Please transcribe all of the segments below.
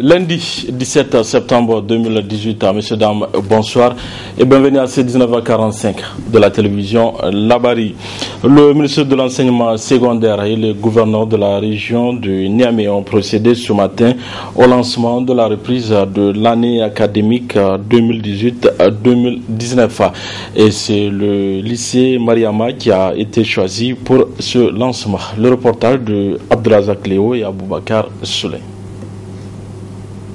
Lundi 17 septembre 2018, messieurs, dames, bonsoir et bienvenue à ces 19h45 de la télévision Labari. Le ministre de l'enseignement secondaire et le gouverneur de la région de Niamey ont procédé ce matin au lancement de la reprise de l'année académique 2018-2019. Et c'est le lycée Mariama qui a été choisi pour ce lancement. Le reportage de Abdelazak Léo et Aboubakar Souley.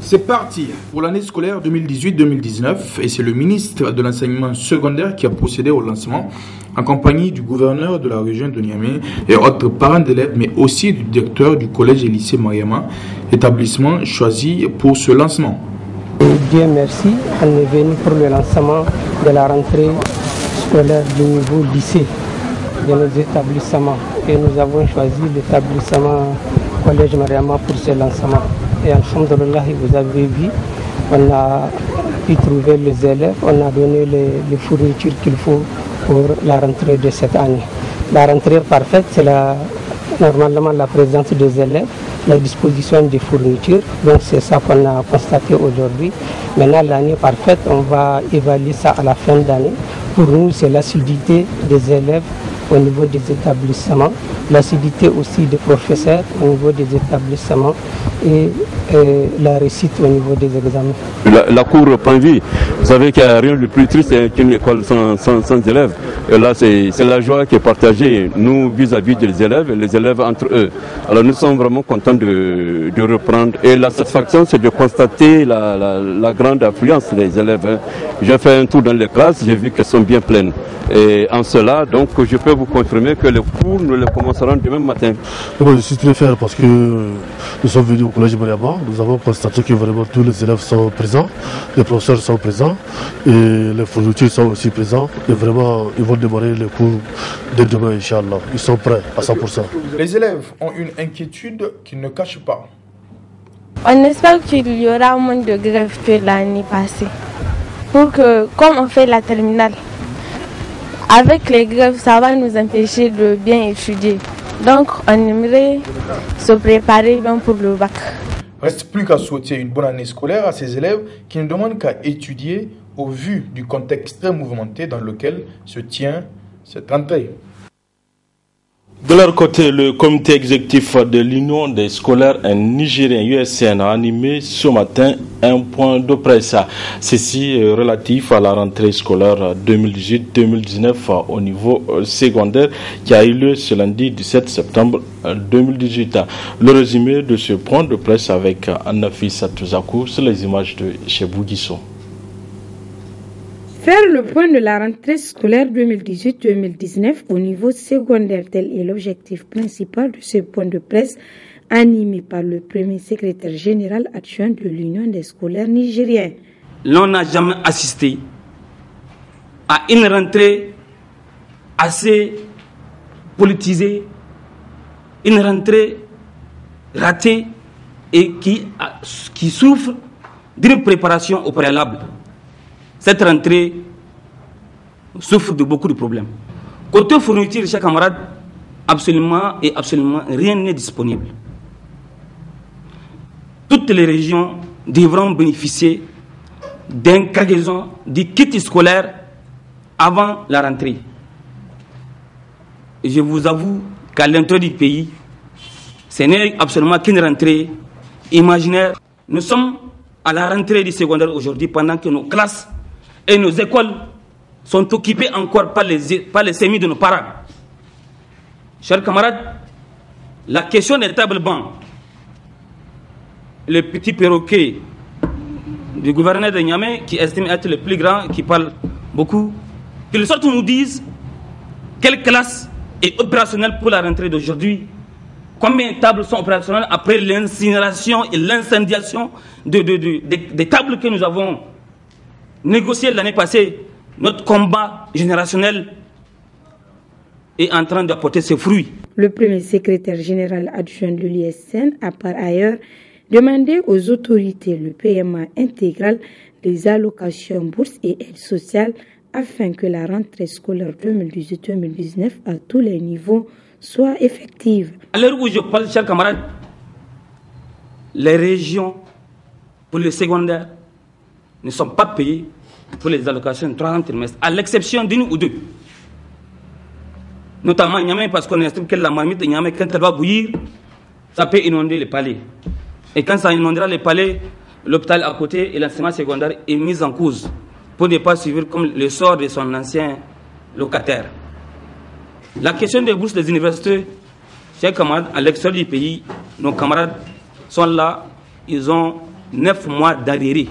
C'est parti pour l'année scolaire 2018-2019 et c'est le ministre de l'enseignement secondaire qui a procédé au lancement en compagnie du gouverneur de la région de Niamey et autres parents d'élèves, mais aussi du directeur du collège et lycée Mariama, établissement choisi pour ce lancement. Dieu merci, on est venu pour le lancement de la rentrée scolaire du niveau lycée de nos établissements et nous avons choisi l'établissement collège Mariama pour ce lancement. Et alhamdulillah, vous avez vu, on a pu trouver les élèves, on a donné les fournitures qu'il faut pour la rentrée de cette année. La rentrée parfaite, c'est normalement la présence des élèves, la disposition des fournitures. Donc c'est ça qu'on a constaté aujourd'hui. Maintenant, l'année parfaite, on va évaluer ça à la fin d'année. Pour nous, c'est l'assiduité des élèves au niveau des établissements, l'assiduité aussi des professeurs au niveau des établissements et la réussite au niveau des examens. La cour prend vie. Vous savez qu'il n'y a rien de plus triste qu'une école sans élèves. Et là, c'est la joie qui est partagée, nous vis-à-vis des élèves et les élèves entre eux. Alors nous sommes vraiment contents de reprendre. Et la satisfaction, c'est de constater la grande affluence des élèves. J'ai fait un tour dans les classes, j'ai vu qu'elles sont bien pleines. Et en cela, donc, je peux vous confirmer que les cours, nous les commencerons demain matin. Je suis très fier parce que nous sommes venus au collège Mariama. Nous avons constaté que vraiment tous les élèves sont présents, les professeurs sont présents et les fournitures sont aussi présents. Et vraiment, ils vont démarrer les cours dès demain, Inch'Allah. Ils sont prêts à 100%. Les élèves ont une inquiétude qu'ils ne cachent pas. On espère qu'il y aura moins de grèves que l'année passée. Pour que, comme on fait la terminale, avec les grèves, ça va nous empêcher de bien étudier. Donc, on aimerait se préparer bien pour le bac. Reste plus qu'à souhaiter une bonne année scolaire à ces élèves qui ne demandent qu'à étudier au vu du contexte très mouvementé dans lequel se tient cette rentrée. De leur côté, le comité exécutif de l'Union des scolaires nigériens USN a animé ce matin un point de presse. Ceci est relatif à la rentrée scolaire 2018-2019 au niveau secondaire qui a eu lieu ce lundi 17 septembre 2018. Le résumé de ce point de presse avec Annafi Satouzakou sur les images de Chebou Guisso. Faire le point de la rentrée scolaire 2018-2019 au niveau secondaire, tel est l'objectif principal de ce point de presse animé par le premier secrétaire général adjoint de l'Union des scolaires nigériens. L'on n'a jamais assisté à une rentrée assez politisée, une rentrée ratée et qui souffre d'une préparation au préalable. Cette rentrée souffre de beaucoup de problèmes. Côté fourniture, chers camarades, absolument rien n'est disponible. Toutes les régions devront bénéficier d'une cargaison de kits scolaires avant la rentrée. Et je vous avoue qu'à l'intérieur du pays, ce n'est absolument qu'une rentrée imaginaire. Nous sommes à la rentrée du secondaire aujourd'hui pendant que nos classes et nos écoles sont occupées encore par les semis de nos parents. Chers camarades, la question des tables bancs, le petit perroquet du gouverneur de Niamey, qui estime être le plus grand, qui parle beaucoup, qu'il sorte nous dise quelle classe est opérationnelle pour la rentrée d'aujourd'hui, combien de tables sont opérationnelles après l'incinération et l'incendiation des tables que nous avons négociées l'année passée. Notre combat générationnel est en train d'apporter ses fruits. Le premier secrétaire général adjoint de l'USN a par ailleurs demandé aux autorités le paiement intégral des allocations bourses et aides sociales afin que la rentrée scolaire 2018-2019 à tous les niveaux soit effective. À l'heure où je parle, chers camarades, les régions pour le secondaire ne sont pas payées pour les allocations de 3 trimestres, à l'exception d'une ou deux. Notamment Niamey, parce qu'on estime que la marmite de Niamey, quand elle va bouillir, ça peut inonder les palais. Et quand ça inondera les palais, l'hôpital à côté et l'enseignement secondaire est mis en cause pour ne pas suivre comme le sort de son ancien locataire. La question des bourses des universités, chers camarades, à l'extérieur du pays, nos camarades sont là, ils ont 9 mois d'arriérés.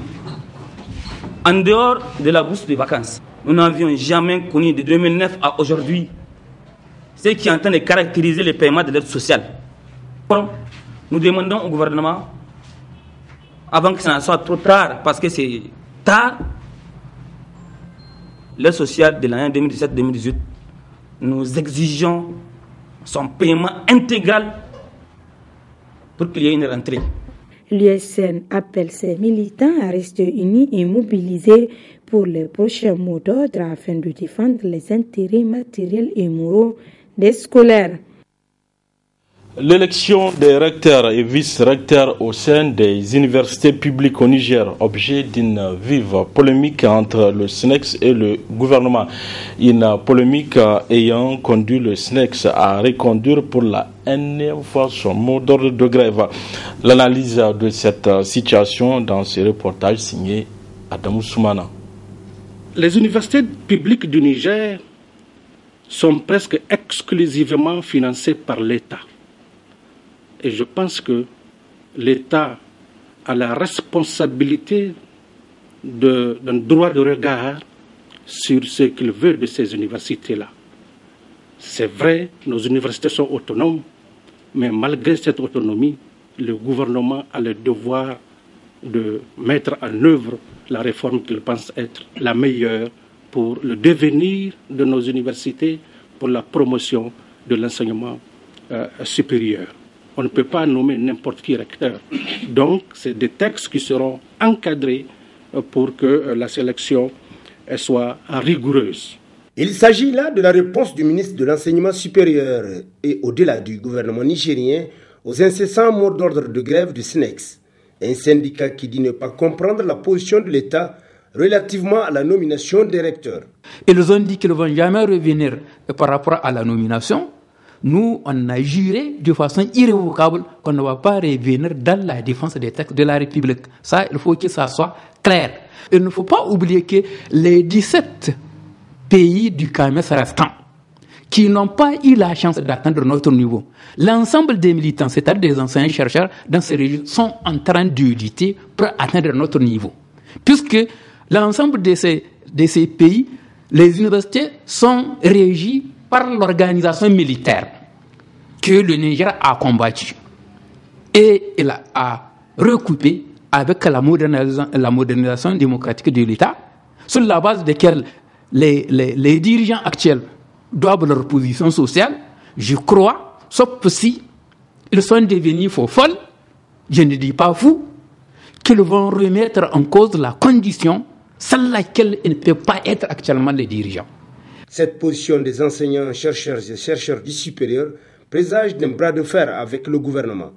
En dehors de la bourse de vacances, nous n'avions jamais connu de 2009 à aujourd'hui ce qui est en train de caractériser le paiement de l'aide sociale. Nous demandons au gouvernement, avant que ça ne soit trop tard, parce que c'est tard, l'aide sociale de l'année 2017-2018, nous exigeons son paiement intégral pour qu'il y ait une rentrée. L'USN appelle ses militants à rester unis et mobilisés pour les prochains mots d'ordre afin de défendre les intérêts matériels et moraux des scolaires. L'élection des recteurs et vice-recteurs au sein des universités publiques au Niger, objet d'une vive polémique entre le SNEX et le gouvernement. Une polémique ayant conduit le SNEX à reconduire pour la énième fois son mot d'ordre de grève. L'analyse de cette situation dans ce reportage signé Adamou Soumana. Les universités publiques du Niger sont presque exclusivement financées par l'État. Et je pense que l'État a la responsabilité d'un droit de regard sur ce qu'il veut de ces universités-là. C'est vrai, nos universités sont autonomes, mais malgré cette autonomie, le gouvernement a le devoir de mettre en œuvre la réforme qu'il pense être la meilleure pour le devenir de nos universités, pour la promotion de l'enseignement supérieur. On ne peut pas nommer n'importe qui recteur. Donc, c'est des textes qui seront encadrés pour que la sélection soit rigoureuse. Il s'agit là de la réponse du ministre de l'Enseignement supérieur et au-delà du gouvernement nigérien aux incessants mots d'ordre de grève du SNEX, un syndicat qui dit ne pas comprendre la position de l'État relativement à la nomination des recteurs. Ils ont dit qu'ils ne vont jamais revenir par rapport à la nomination. Nous, on a juré de façon irrévocable qu'on ne va pas revenir dans la défense des textes de la République. Ça, il faut que ça soit clair. Il ne faut pas oublier que les 17 pays du CAMES restants qui n'ont pas eu la chance d'atteindre notre niveau, l'ensemble des militants, c'est-à-dire des enseignants-chercheurs dans ces régions, sont en train de lutter pour atteindre notre niveau. Puisque l'ensemble de ces pays, les universités sont régies par l'organisation militaire que le Niger a combattu. Et il a recoupé avec la modernisation démocratique de l'État, sur la base de laquelle les dirigeants actuels doivent leur position sociale, je crois, sauf si ils sont devenus faux folles, je ne dis pas fous, qu'ils vont remettre en cause la condition sans laquelle ils ne peuvent pas être actuellement les dirigeants. Cette position des enseignants, chercheurs et chercheurs du supérieur présage d'un bras de fer avec le gouvernement.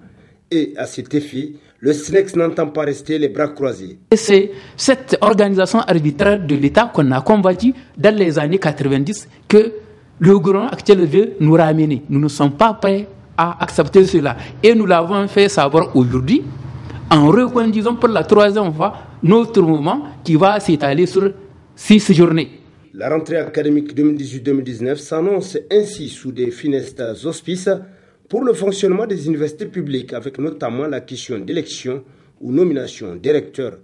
Et à cet effet, le SNEX n'entend pas rester les bras croisés. C'est cette organisation arbitraire de l'État qu'on a combattue dans les années 90 que le gouvernement actuel veut nous ramener. Nous ne sommes pas prêts à accepter cela. Et nous l'avons fait savoir aujourd'hui en reconduisant pour la 3e fois notre mouvement qui va s'étaler sur 6 journées. La rentrée académique 2018-2019 s'annonce ainsi sous des funestes auspices pour le fonctionnement des universités publiques, avec notamment la question d'élection ou nomination des recteurs,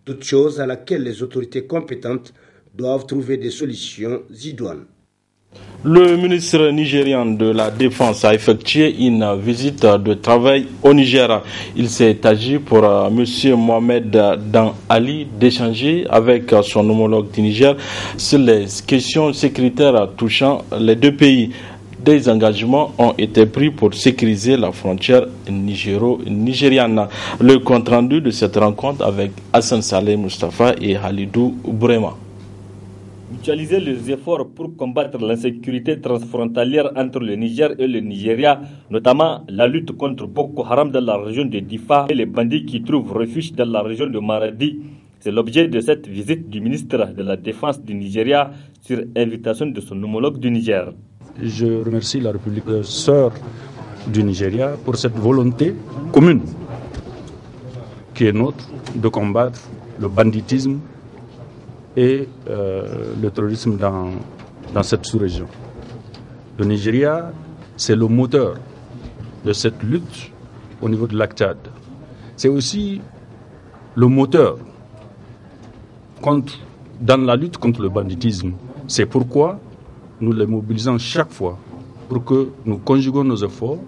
toute chose à laquelle les autorités compétentes doivent trouver des solutions idoines. Le ministre nigérian de la Défense a effectué une visite de travail au Niger. Il s'est agi pour M. Mohamed Dan Ali d'échanger avec son homologue du Niger sur les questions sécuritaires touchant les deux pays. des engagements ont été pris pour sécuriser la frontière nigériane. Le compte-rendu de cette rencontre avec Hassan Saleh Mustafa et Halidou Bourema. Mutualiser les efforts pour combattre l'insécurité transfrontalière entre le Niger et le Nigeria, notamment la lutte contre Boko Haram dans la région de Difa et les bandits qui trouvent refuge dans la région de Maradi. C'est l'objet de cette visite du ministre de la Défense du Nigeria sur invitation de son homologue du Niger. Je remercie la République sœur du Nigeria pour cette volonté commune qui est nôtre de combattre le banditisme et le terrorisme dans cette sous-région. Le Nigeria, c'est le moteur de cette lutte au niveau de l'Aktchad. C'est aussi le moteur dans la lutte contre le banditisme. C'est pourquoi nous les mobilisons chaque fois pour que nous conjuguons nos efforts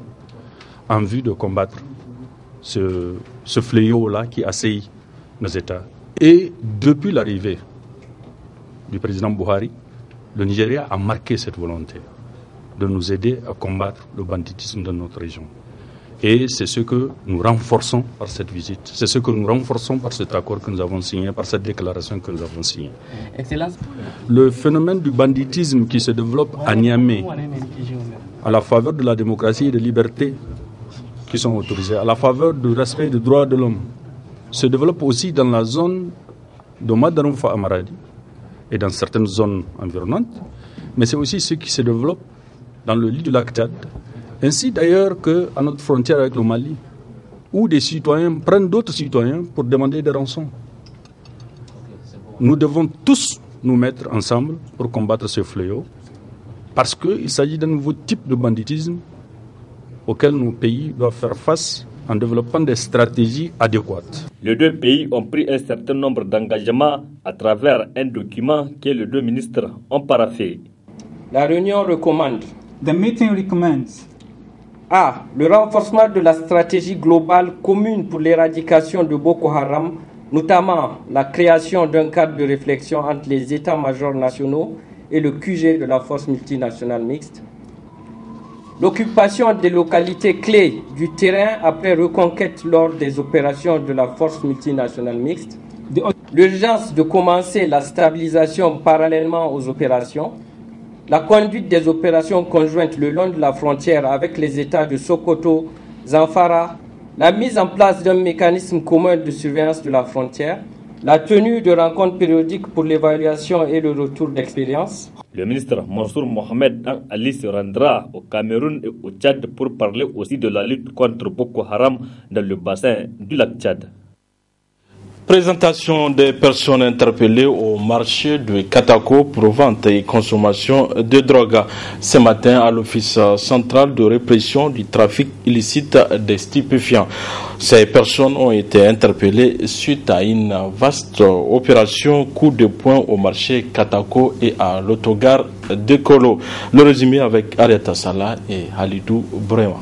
en vue de combattre ce fléau-là qui assaillit nos États. Et depuis l'arrivée du président Buhari, le Nigeria a marqué cette volonté de nous aider à combattre le banditisme dans notre région. Et c'est ce que nous renforçons par cette visite. C'est ce que nous renforçons par cet accord que nous avons signé, par cette déclaration que nous avons signée. Excellence. Le phénomène du banditisme qui se développe à Niamey, à la faveur de la démocratie et des libertés qui sont autorisées, à la faveur du respect des droits de l'homme, se développe aussi dans la zone de Madaroufa à Maradi et dans certaines zones environnantes, mais c'est aussi ce qui se développe dans le lit du lac Tchad, ainsi d'ailleurs qu'à notre frontière avec le Mali, où des citoyens prennent d'autres citoyens pour demander des rançons. Nous devons tous nous mettre ensemble pour combattre ce fléau, parce qu'il s'agit d'un nouveau type de banditisme auquel nos pays doivent faire face en développant des stratégies adéquates. Les deux pays ont pris un certain nombre d'engagements à travers un document que les deux ministres ont paraphé. La réunion recommande. The meeting recommends. A. Le renforcement de la stratégie globale commune pour l'éradication de Boko Haram, notamment la création d'un cadre de réflexion entre les états-majors nationaux et le QG de la force multinationale mixte. L'occupation des localités clés du terrain après reconquête lors des opérations de la force multinationale mixte. L'urgence de commencer la stabilisation parallèlement aux opérations. La conduite des opérations conjointes le long de la frontière avec les États de Sokoto, Zamfara, la mise en place d'un mécanisme commun de surveillance de la frontière, la tenue de rencontres périodiques pour l'évaluation et le retour d'expérience. Le ministre Mansour Mohamed Ali se rendra au Cameroun et au Tchad pour parler aussi de la lutte contre Boko Haram dans le bassin du lac Tchad. Présentation des personnes interpellées au marché de Katako pour vente et consommation de drogue. Ce matin, à l'Office central de répression du trafic illicite des stupéfiants. Ces personnes ont été interpellées suite à une vaste opération coup de poing au marché Katako et à l'autogare de Kolo. Le résumé avec Ariata Salah et Halidou Bourema.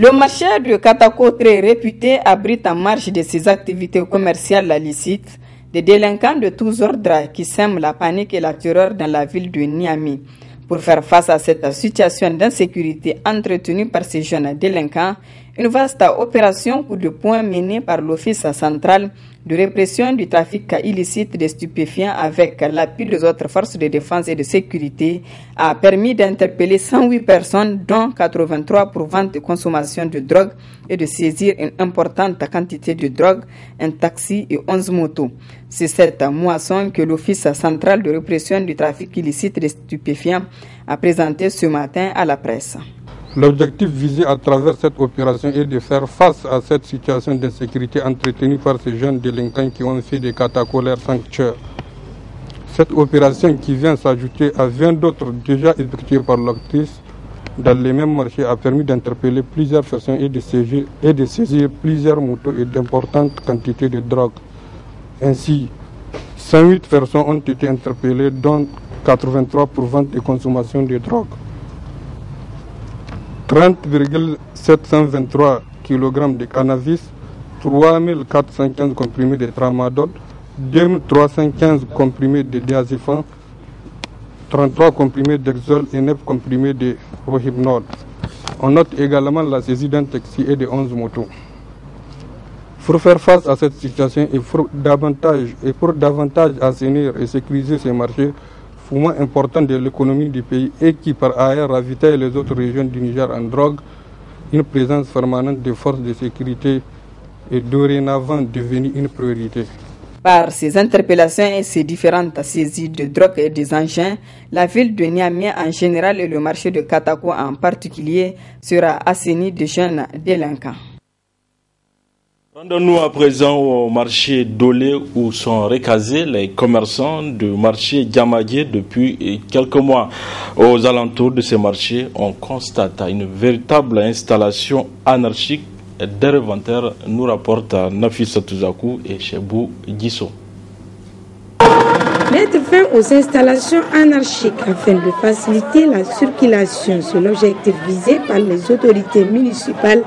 Le marché de Katako, très réputé, abrite en marge de ses activités commerciales licites des délinquants de tous ordres qui sèment la panique et la terreur dans la ville de Niamey. Pour faire face à cette situation d'insécurité entretenue par ces jeunes délinquants, une vaste opération coup de poing menée par l'Office central de répression du trafic illicite des stupéfiants avec l'appui des autres forces de défense et de sécurité a permis d'interpeller 108 personnes, dont 83 pour vente et consommation de drogue, et de saisir une importante quantité de drogue, un taxi et 11 motos. C'est cette moisson que l'Office central de répression du trafic illicite des stupéfiants a présenté ce matin à la presse. L'objectif visé à travers cette opération est de faire face à cette situation d'insécurité entretenue par ces jeunes délinquants qui ont fait des Katako leur sanctuaire. Cette opération qui vient s'ajouter à 20 d'autres déjà effectuées par l'actrice dans les mêmes marchés a permis d'interpeller plusieurs personnes et de saisir plusieurs motos et d'importantes quantités de drogue. Ainsi, 108 personnes ont été interpellées, dont 83 pour vente et consommation de drogue. 30,723 kg de cannabis, 3415 comprimés de tramadol, 2315 comprimés de diazépam, 33 comprimés d'Exol et 9 comprimés de Rohypnol. On note également la saisie d'un taxi et de 11 motos. Pour faire face à cette situation et pour davantage assainir et sécuriser ces marchés, poumon important de l'économie du pays et qui par ailleurs ravitaille les autres régions du Niger en drogue, une présence permanente des forces de sécurité est dorénavant devenue une priorité. Par ces interpellations et ces différentes saisies de drogue et des engins, la ville de Niamey en général et le marché de Katako en particulier sera assaini de jeunes délinquants. Rendons-nous à présent au marché d'Olé où sont recasés les commerçants du marché Diamagué depuis quelques mois. Aux alentours de ces marchés, on constate une véritable installation anarchique des revendeurs, nous rapporte Nafissa Touzakou et Chebou Gisso. Mettre fin aux installations anarchiques afin de faciliter la circulation, c'est l'objectif visé par les autorités municipales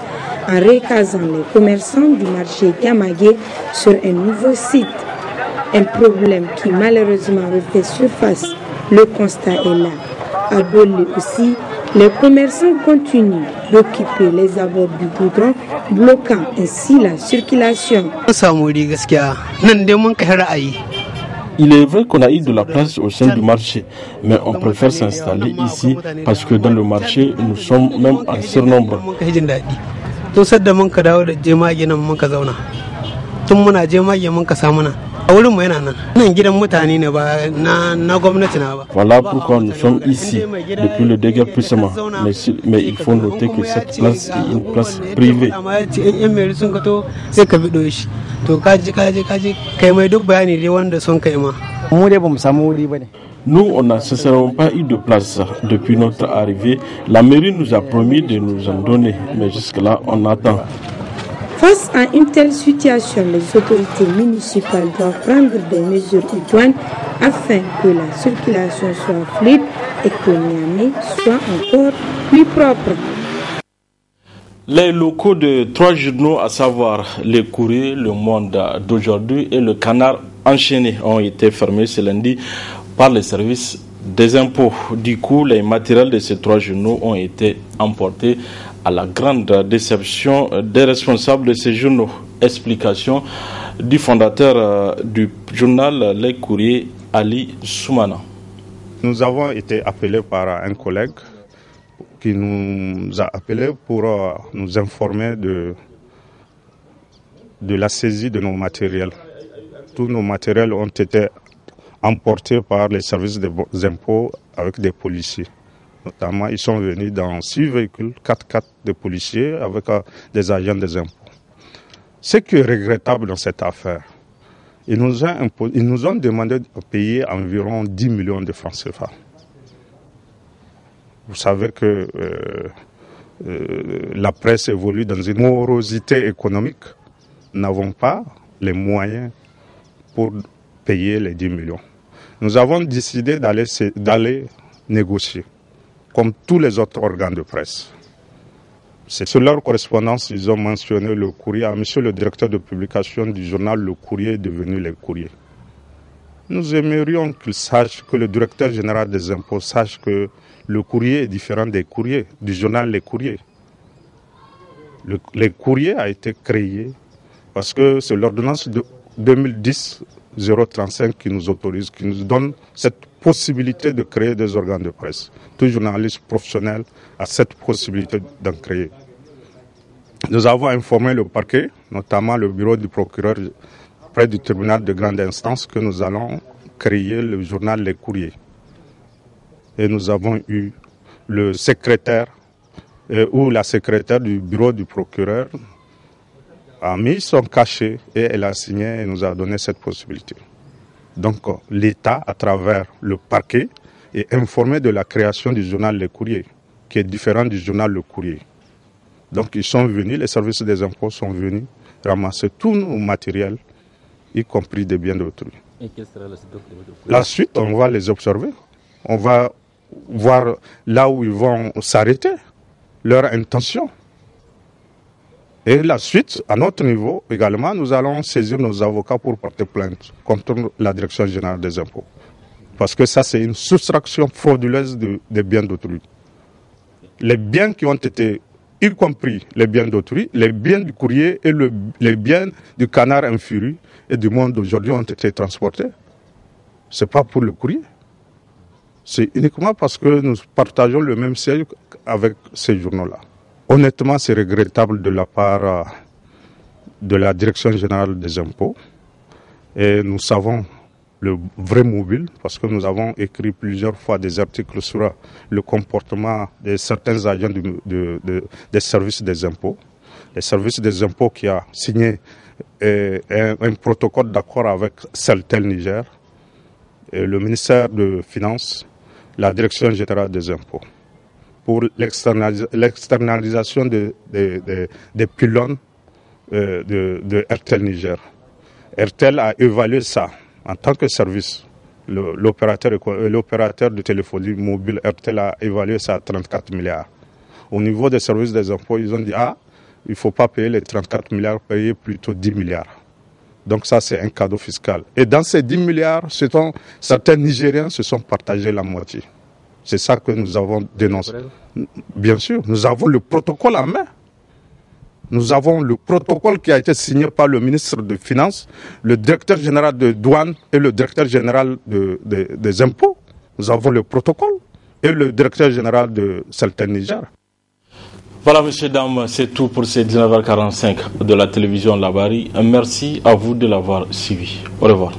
en recasant les commerçants du marché Diamagué sur un nouveau site. Un problème qui malheureusement refait surface. Le constat est là. À Dolé aussi, les commerçants continuent d'occuper les abords du goudron, bloquant ainsi la circulation. Il est vrai qu'on a eu de la place au sein du marché, mais on préfère s'installer ici parce que dans le marché, nous sommes même en surnombre. Voilà pourquoi nous sommes ici depuis le déguerpissement. Mais il faut noter que cette place est une place privée. Nous, on n'a sincèrement pas eu de place. Depuis notre arrivée, la mairie nous a promis de nous en donner, mais jusque-là, on attend. Face à une telle situation, les autorités municipales doivent prendre des mesures idoines afin que la circulation soit fluide et que Niamey soit encore plus propre. Les locaux de 3 journaux, à savoir Les Courriers, Le Monde d'aujourd'hui et Le Canard enchaîné, ont été fermés ce lundi par les services des impôts. Du coup, les matériels de ces 3 journaux ont été emportés à la grande déception des responsables de ces journaux. Explication du fondateur du journal Les Courriers, Ali Soumana. Nous avons été appelés par un collègue qui nous a appelés pour nous informer de la saisie de nos matériels. Tous nos matériels ont été emportés par les services des impôts avec des policiers. Notamment, ils sont venus dans 6 véhicules, 4x4 de policiers avec des agents des impôts. Ce qui est regrettable dans cette affaire, ils nous ont demandé de payer environ 10 millions de francs CFA. Vous savez que la presse évolue dans une morosité économique. Nous n'avons pas les moyens pour payer les 10 millions. Nous avons décidé d'aller négocier, comme tous les autres organes de presse. C'est sur leur correspondance, ils ont mentionné Le Courrier. À monsieur le directeur de publication du journal Le Courrier est devenu Le Courrier. Nous aimerions qu'il sache, que le directeur général des impôts sache que Le Courrier est différent des courriers, du journal Les Courriers. Le Courrier a été créé parce que c'est l'ordonnance de 2010-035 qui nous autorise, qui nous donne cette possibilité de créer des organes de presse. Tout journaliste professionnel a cette possibilité d'en créer. Nous avons informé le parquet, notamment le bureau du procureur près du tribunal de grande instance, que nous allons créer le journal Les Courriers. Et nous avons eu le secrétaire ou la secrétaire du bureau du procureur a mis son cachet et elle a signé et nous a donné cette possibilité. Donc l'État, à travers le parquet, est informé de la création du journal Les Courriers, qui est différent du journal Le Courrier. Donc ils sont venus, les services des impôts sont venus ramasser tous nos matériels, y compris des biens d'autrui. Et quelle sera la suite? La suite, on va les observer. On va voir là où ils vont s'arrêter, leur intention. Et la suite, à notre niveau également, nous allons saisir nos avocats pour porter plainte contre la Direction générale des impôts. Parce que ça, c'est une soustraction frauduleuse des biens d'autrui. Les biens qui ont été, y compris les biens d'autrui, les biens du courrier et les biens du canard infuru et du monde d'aujourd'hui ont été transportés. Ce n'est pas pour le courrier. C'est uniquement parce que nous partageons le même siège avec ces journaux-là. Honnêtement, c'est regrettable de la part de la Direction générale des impôts. Et nous savons le vrai mobile, parce que nous avons écrit plusieurs fois des articles sur le comportement de certains agents des services des impôts. Les services des impôts qui a signé un protocole d'accord avec Celtel Niger, et le ministère des Finances, la Direction générale des impôts, pour l'externalisation des pylônes de RTL Niger. RTL a évalué ça en tant que service. L'opérateur de téléphonie mobile RTL a évalué ça à 34 milliards. Au niveau des services des impôts, ils ont dit il ne faut pas payer les 34 milliards, payer plutôt 10 milliards. Donc ça, c'est un cadeau fiscal. Et dans ces 10 milliards, certains Nigériens se sont partagés la moitié. C'est ça que nous avons dénoncé. Bien sûr, nous avons le protocole en main. Nous avons le protocole qui a été signé par le ministre des Finances, le directeur général de douane et le directeur général des impôts. Nous avons le protocole et le directeur général de Celtel Niger. Voilà, messieurs, dames, c'est tout pour ces 19h45 de la télévision Labari. Merci à vous de l'avoir suivi. Au revoir.